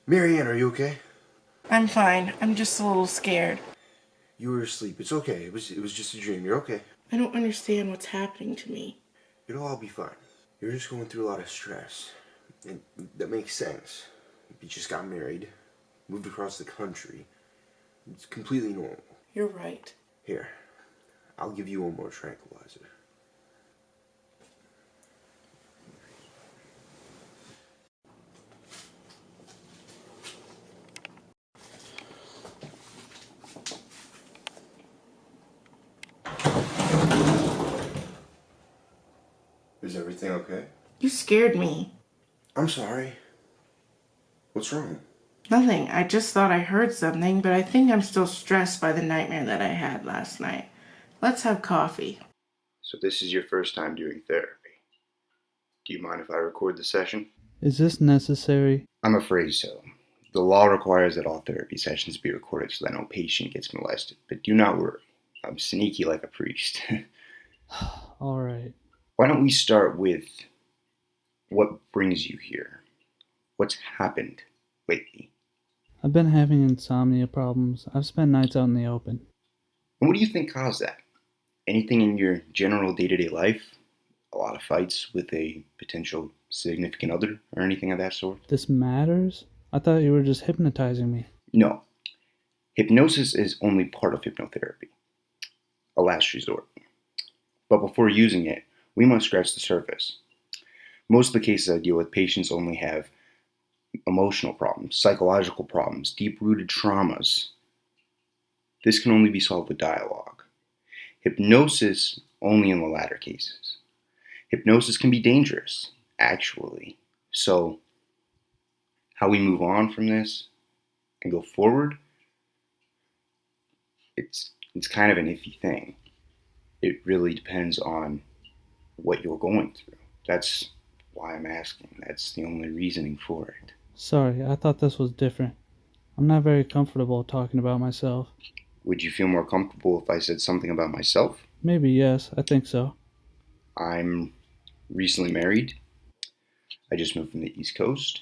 Marianne, are you okay? I'm fine. I'm just a little scared. You were asleep. It's okay. It was just a dream. You're okay. I don't understand what's happening to me. It'll all be fine. You're just going through a lot of stress. And that makes sense. You just got married, moved across the country. It's completely normal. You're right. Here, I'll give you one more tranquilizer. Is everything okay? You scared me. I'm sorry. What's wrong? Nothing. I just thought I heard something, but I think I'm still stressed by the nightmare that I had last night. Let's have coffee. So this is your first time doing therapy. Do you mind if I record the session? Is this necessary? I'm afraid so. The law requires that all therapy sessions be recorded so that no patient gets molested. But do not worry. I'm sneaky like a priest. Alright. Why don't we start with what brings you here? What's happened lately? I've been having insomnia problems. I've spent nights out in the open. And what do you think caused that? Anything in your general day to day life? A lot of fights with a potential significant other or anything of that sort? This matters? I thought you were just hypnotizing me. No. Hypnosis is only part of hypnotherapy, a last resort. But before using it, we must scratch the surface. Most of the cases I deal with, patients only have emotional problems, psychological problems, deep rooted traumas. This can only be solved with dialogue. Hypnosis only in the latter cases. Hypnosis can be dangerous, actually. So, how we move on from this and go forward, it's kind of an iffy thing. It really depends on what you're going through. That's why I'm asking. That's the only reasoning for it. Sorry, I thought this was different. I'm not very comfortable talking about myself. Would you feel more comfortable if I said something about myself? Maybe yes, I think so. I'm recently married. I just moved from the East Coast.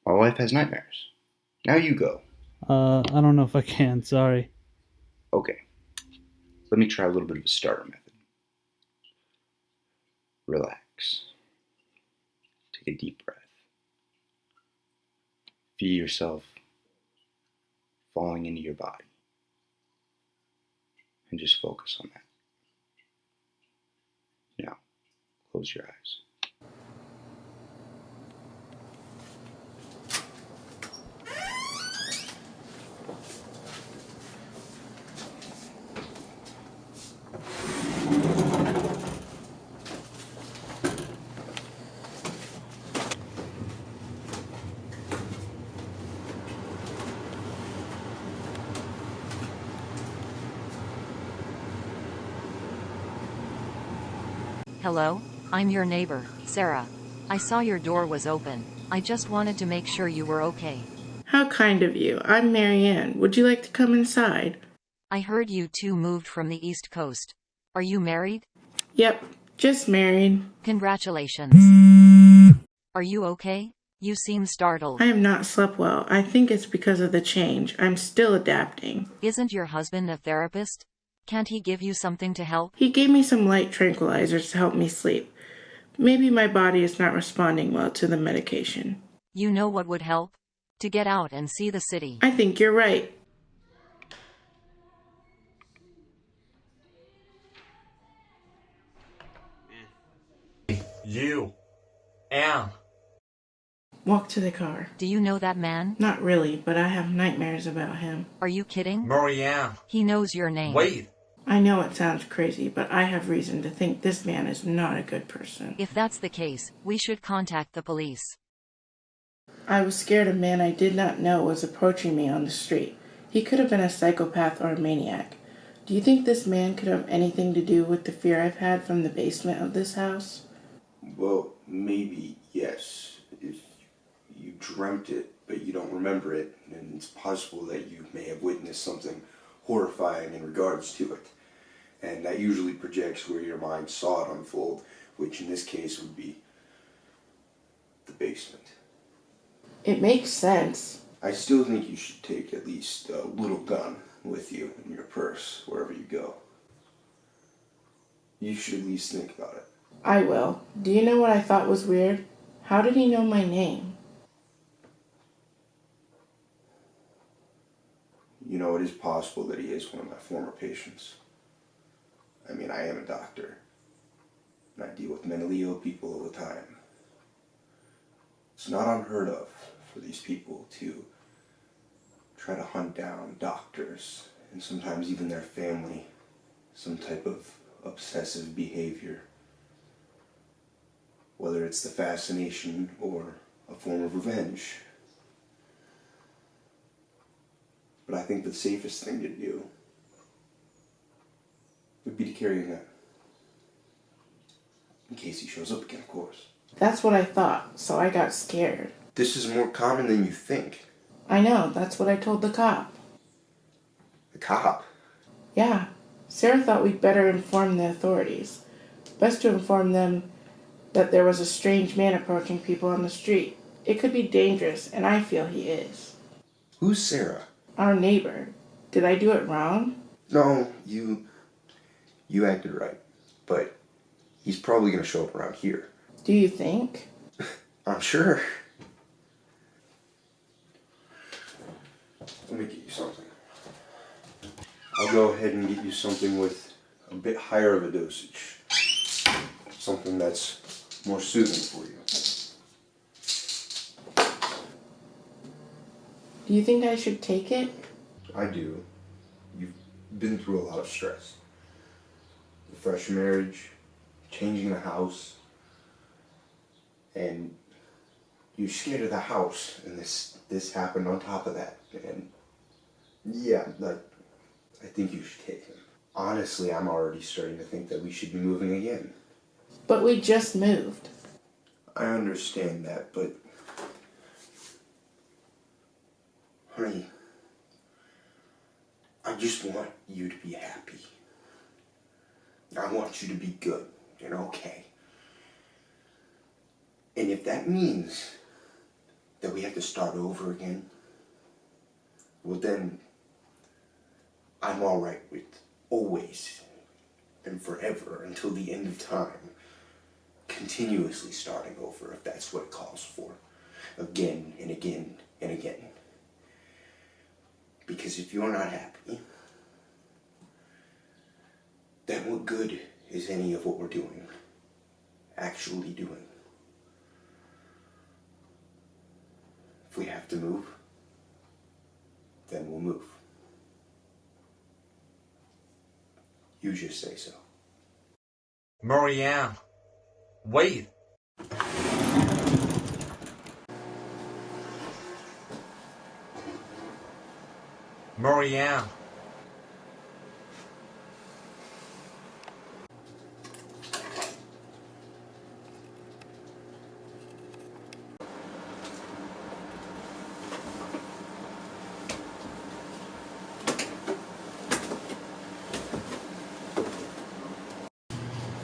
My wife has nightmares. Now you go. I don't know if I can, sorry. Okay, let me try a little bit of a starter method. Relax. Take a deep breath. Feel yourself falling into your body. And just focus on that. Now, close your eyes. Hello? I'm your neighbor, Sarah. I saw your door was open. I just wanted to make sure you were okay. How kind of you. I'm Marianne. Would you like to come inside? I heard you two moved from the East Coast. Are you married? Yep, just married. Congratulations. Are you okay? You seem startled. I have not slept well. I think it's because of the change. I'm still adapting. Isn't your husband a therapist? Can't he give you something to help? He gave me some light tranquilizers to help me sleep. Maybe my body is not responding well to the medication. You know what would help? To get out and see the city. I think you're right. You. Anne. Walk to the car. Do you know that man? Not really, but I have nightmares about him. Are you kidding? Marianne. He knows your name. Wait. I know it sounds crazy, but I have reason to think this man is not a good person. If that's the case, we should contact the police. I was scared a man I did not know was approaching me on the street. He could have been a psychopath or a maniac. Do you think this man could have anything to do with the fear I've had from the basement of this house? Well, maybe yes. If you dreamt it, but you don't remember it, then it's possible that you may have witnessed something horrifying in regards to it. And that usually projects where your mind saw it unfold, which in this case would be the basement. It makes sense. I still think you should take at least a little gun with you in your purse wherever you go. You should at least think about it. I will. Do you know what I thought was weird? How did he know my name? You know, it is possible that he is one of my former patients. I mean, I am a doctor, and I deal with mentally ill people all the time. It's not unheard of for these people to try to hunt down doctors, and sometimes even their family, some type of obsessive behavior. Whether it's the fascination or a form of revenge. But I think the safest thing to do would be to carry a gun. In case he shows up again, of course. That's what I thought, so I got scared. This is more common than you think. I know, that's what I told the cop. The cop? Yeah, Sarah thought we'd better inform the authorities. Best to inform them that there was a strange man approaching people on the street. It could be dangerous, and I feel he is. Who's Sarah? Our neighbor. Did I do it wrong? No, you acted right. But he's probably going to show up around here. Do you think? I'm sure. Let me get you something. I'll go ahead and get you something with a bit higher of a dosage. Something that's more soothing for you. Do you think I should take it? I do. You've been through a lot of stress. The fresh marriage, changing the house, and you're scared of the house, and this happened on top of that. And yeah, I think you should take him. Honestly, I'm already starting to think that we should be moving again. But we just moved. I understand that, but honey, I just want you to be happy. I want you to be good and okay. And if that means that we have to start over again, well then, I'm alright with always and forever until the end of time, continuously starting over if that's what it calls for. Again and again and again. Because if you're not happy, then what good is any of what we're doing actually doing? If we have to move, then we'll move. You just say so. Marianne, wait. Marianne.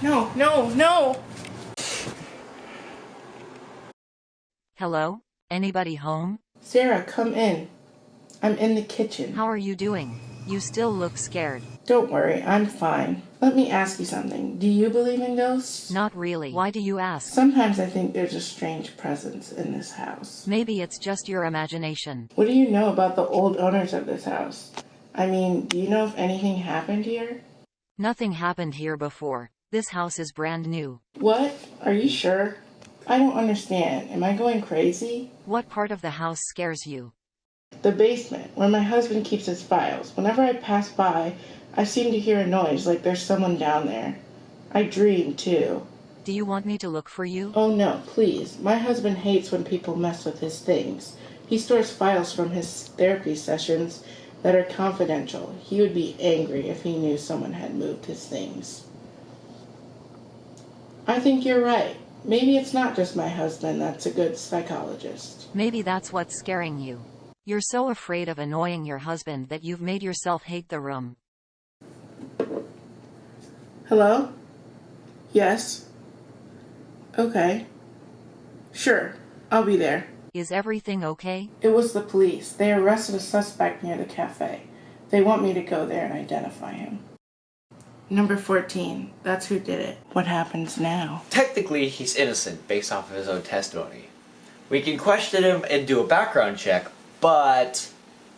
No, no, no! Hello? Anybody home? Sarah, come in. I'm in the kitchen. How are you doing? You still look scared. Don't worry, I'm fine. Let me ask you something. Do you believe in ghosts? Not really. Why do you ask? Sometimes I think there's a strange presence in this house. Maybe it's just your imagination. What do you know about the old owners of this house? I mean, do you know if anything happened here? Nothing happened here before. This house is brand new. What? Are you sure? I don't understand. Am I going crazy? What part of the house scares you? The basement, where my husband keeps his files. Whenever I pass by, I seem to hear a noise like there's someone down there. I dream, too. Do you want me to look for you? Oh no, please. My husband hates when people mess with his things. He stores files from his therapy sessions that are confidential. He would be angry if he knew someone had moved his things. I think you're right. Maybe it's not just my husband that's a good psychologist. Maybe that's what's scaring you. You're so afraid of annoying your husband that you've made yourself hate the room. Hello? Yes? Okay. Sure, I'll be there. Is everything okay? It was the police. They arrested a suspect near the cafe. They want me to go there and identify him. Number 14. That's who did it. What happens now? Technically, he's innocent based off of his own testimony. We can question him and do a background check, but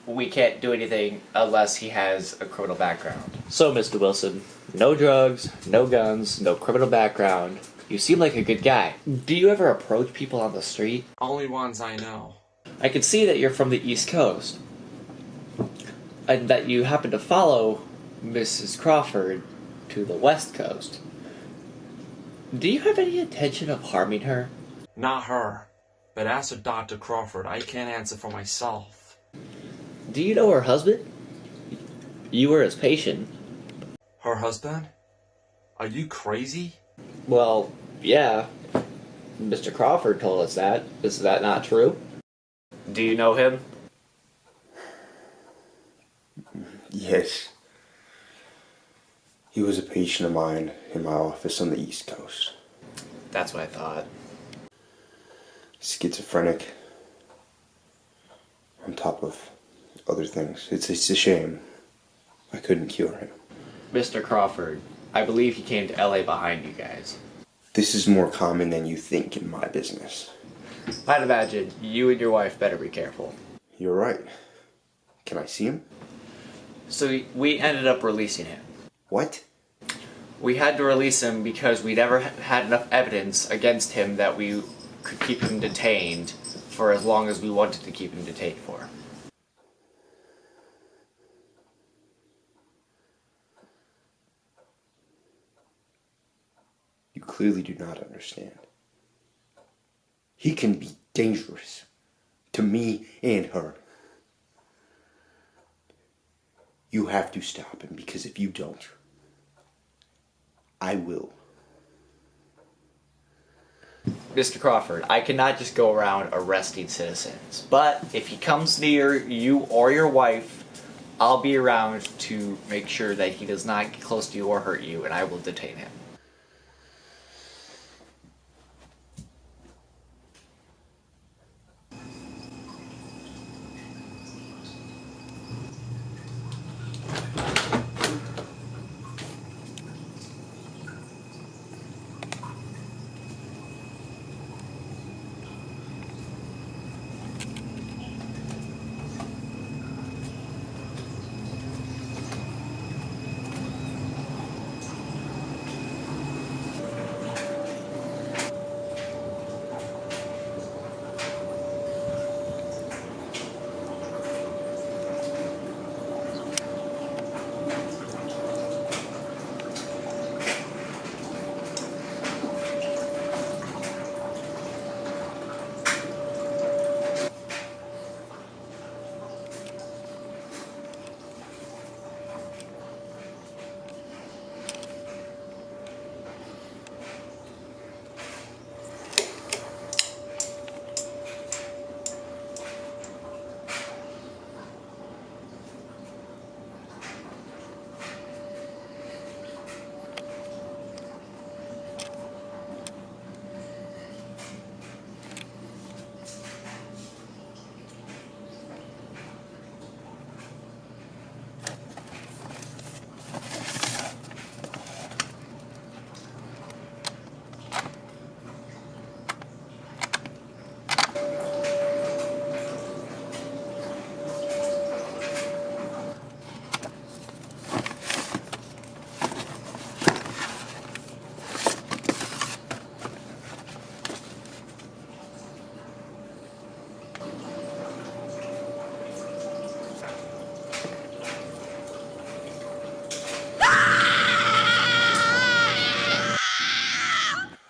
we can't do anything unless he has a criminal background. So, Mr. Wilson, no drugs, no guns, no criminal background. You seem like a good guy. Do you ever approach people on the street? Only ones I know. I can see that you're from the East Coast, and that you happen to follow Mrs. Crawford to the West Coast. Do you have any intention of harming her? Not her. But as for Dr. Crawford, I can't answer for myself. Do you know her husband? You were his patient. Her husband? Are you crazy? Well, yeah. Mr. Crawford told us that. Is that not true? Do you know him? Yes. He was a patient of mine in my office on the East Coast. That's what I thought. Schizophrenic. On top of other things. It's a shame. I couldn't cure him. Mr. Crawford, I believe he came to LA behind you guys. This is more common than you think in my business. I'd imagine you and your wife better be careful. You're right. Can I see him? So we ended up releasing him. What? We had to release him because we never had enough evidence against him that we could keep him detained for as long as we wanted to keep him detained for. You clearly do not understand. He can be dangerous to me and her. You have to stop him, because if you don't, I will. Mr. Crawford, I cannot just go around arresting citizens, but if he comes near you or your wife, I'll be around to make sure that he does not get close to you or hurt you, and I will detain him.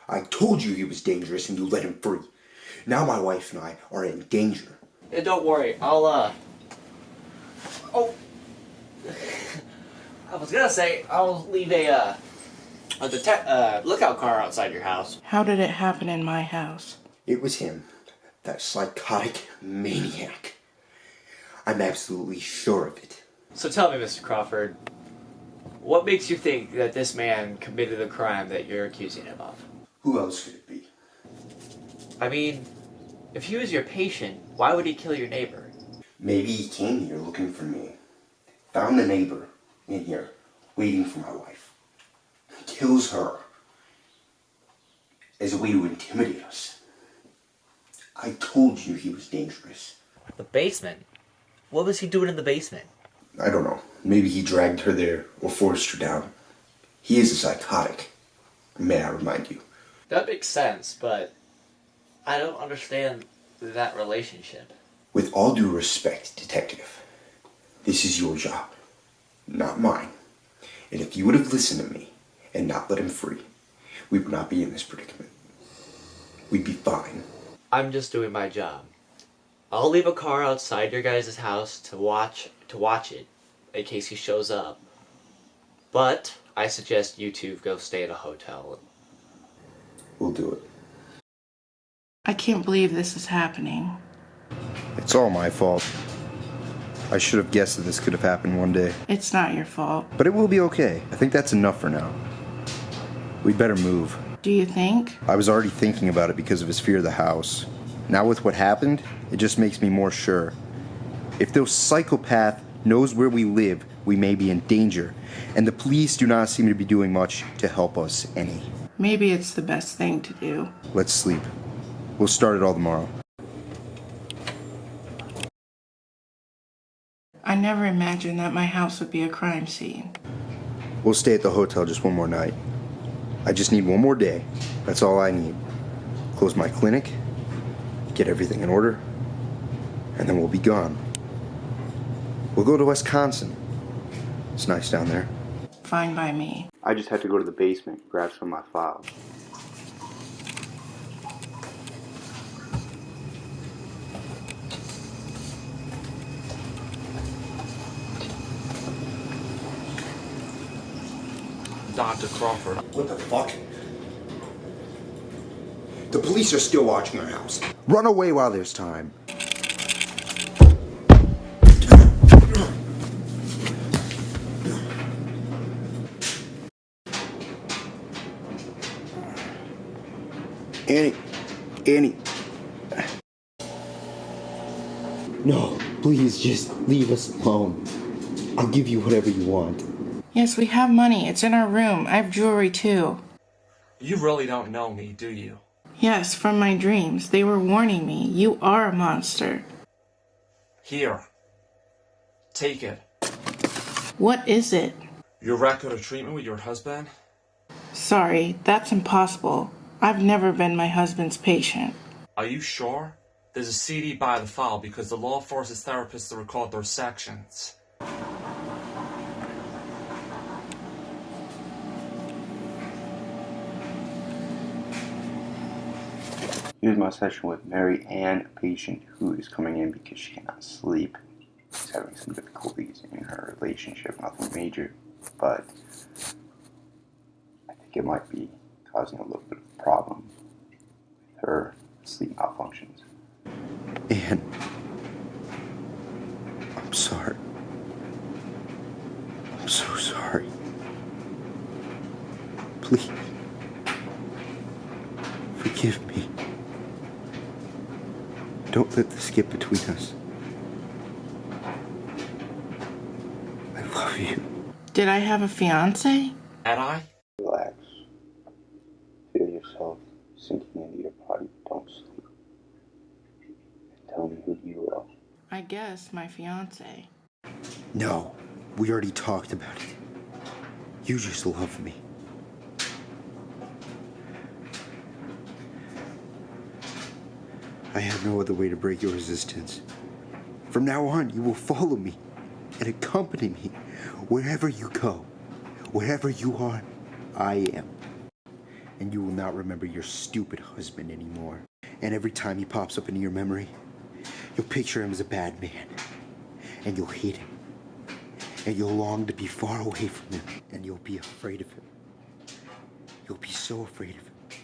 I told you he was dangerous and you let him free. Now my wife and I are in danger. Don't worry, I'll, Oh! I was gonna say, I'll leave a lookout car outside your house. How did it happen in my house? It was him, that psychotic maniac. I'm absolutely sure of it. So tell me, Mr. Crawford, what makes you think that this man committed the crime that you're accusing him of? Who else could it be? I mean, If he was your patient, why would he kill your neighbor? Maybe he came here looking for me. Found the neighbor in here, waiting for my wife. Kills her as a way to intimidate us. I told you he was dangerous. The basement? What was he doing in the basement? I don't know. Maybe he dragged her there or forced her down. He is a psychotic. May I remind you? That makes sense, but I don't understand that relationship. With all due respect, detective, this is your job, not mine. And if you would have listened to me and not let him free, we would not be in this predicament. We'd be fine. I'm just doing my job. I'll leave a car outside your guys' house to watch it in case he shows up. But I suggest you two go stay at a hotel. We'll do it. I can't believe this is happening. It's all my fault. I should have guessed that this could have happened one day. It's not your fault. But it will be okay. I think that's enough for now. We'd better move. Do you think? I was already thinking about it because of his fear of the house. Now with what happened, it just makes me more sure. If the psychopath knows where we live, we may be in danger. And the police do not seem to be doing much to help us any. Maybe it's the best thing to do. Let's sleep. We'll start it all tomorrow. I never imagined that my house would be a crime scene. We'll stay at the hotel just one more night. I just need one more day. That's all I need. Close my clinic, get everything in order, and then we'll be gone. We'll go to Wisconsin. It's nice down there. Fine by me. I just had to go to the basement, grab some of my files. Dr. Crawford. What the fuck? The police are still watching our house. Run away while there's time. Annie. No, please just leave us alone. I'll give you whatever you want. Yes, we have money. It's in our room. I have jewelry too. You really don't know me, do you? Yes, from my dreams. They were warning me. You are a monster. Here. Take it. What is it? Your record of treatment with your husband? Sorry, that's impossible. I've never been my husband's patient. Are you sure? There's a CD by the file because the law forces therapists to record their sections. Here's my session with Mary Ann, a patient who is coming in because she cannot sleep. She's having some difficulties in her relationship, nothing major, but I think it might be causing a little bit of a problem with her sleep malfunctions. Ann, I'm sorry. I'm so sorry. Please, forgive me. Don't let this get between us. I love you. Did I have a fiance? And I? Relax. Feel yourself sinking into your body. Don't sleep. And tell me who you love. I guess my fiance. No, we already talked about it. You just love me. I have no other way to break your resistance. From now on, you will follow me and accompany me wherever you go. Wherever you are, I am. And you will not remember your stupid husband anymore. And every time he pops up into your memory, you'll picture him as a bad man. And you'll hate him. And you'll long to be far away from him. And you'll be afraid of him. You'll be so afraid of him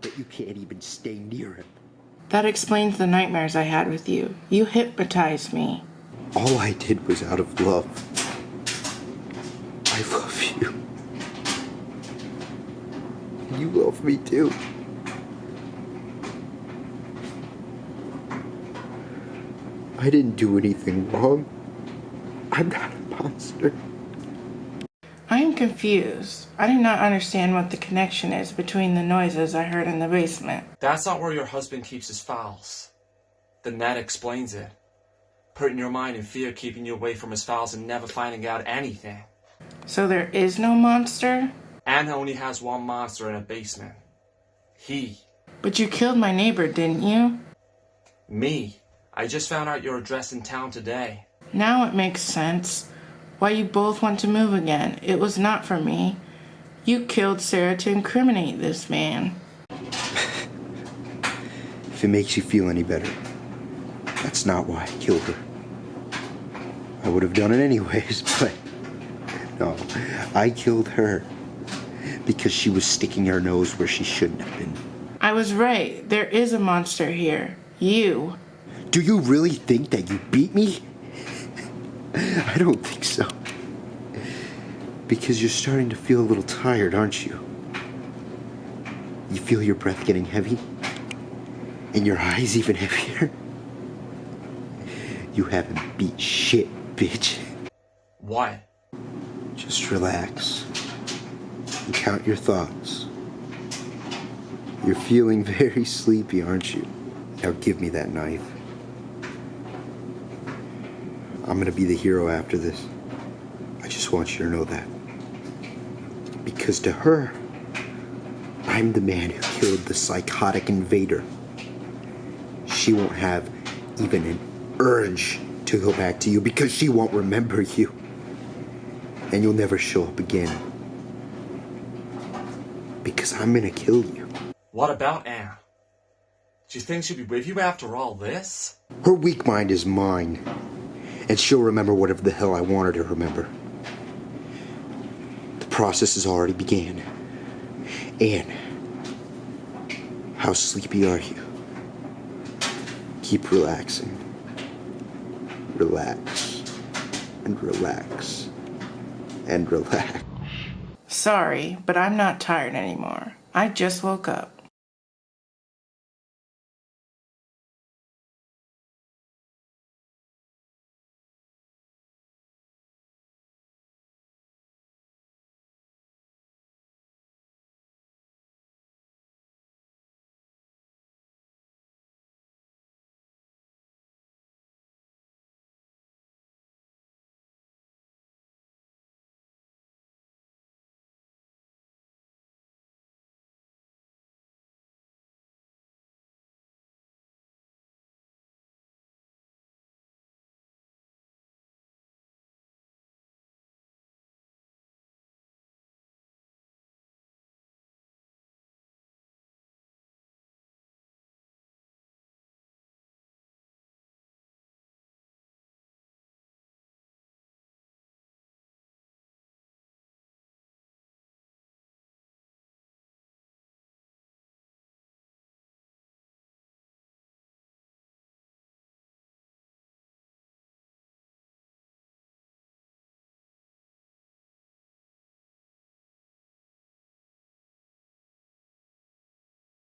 that you can't even stay near him. That explains the nightmares I had with you. You hypnotized me. All I did was out of love. I love you. You love me too. I didn't do anything wrong. I'm not a monster. I am confused. I do not understand what the connection is between the noises I heard in the basement. That's not where your husband keeps his files. Then that explains it. Putting your mind in fear, keeping you away from his files, and never finding out anything. So there is no monster? Anna only has one monster in a basement. He. But you killed my neighbor, didn't you? Me. I just found out your address in town today. Now it makes sense. Why you both want to move again. It was not for me. You killed Sarah to incriminate this man. If it makes you feel any better, that's not why I killed her. I would have done it anyways, but no, I killed her because she was sticking her nose where she shouldn't have been. I was right. There is a monster here. You. Do you really think that you beat me? I don't think so. Because you're starting to feel a little tired, aren't you? You feel your breath getting heavy? And your eyes even heavier? You haven't beat shit, bitch. What? Just relax. And count your thoughts. You're feeling very sleepy, aren't you? Now give me that knife. I'm gonna be the hero after this. I just want you to know that. Because to her, I'm the man who killed the psychotic invader. She won't have even an urge to go back to you because she won't remember you. And you'll never show up again. Because I'm gonna kill you. What about Anne? Do you think she'll be with you after all this? Her weak mind is mine. And she'll remember whatever the hell I want her to remember. The process has already began. Anne, how sleepy are you? Keep relaxing. Relax. And relax. And relax. Sorry, but I'm not tired anymore. I just woke up.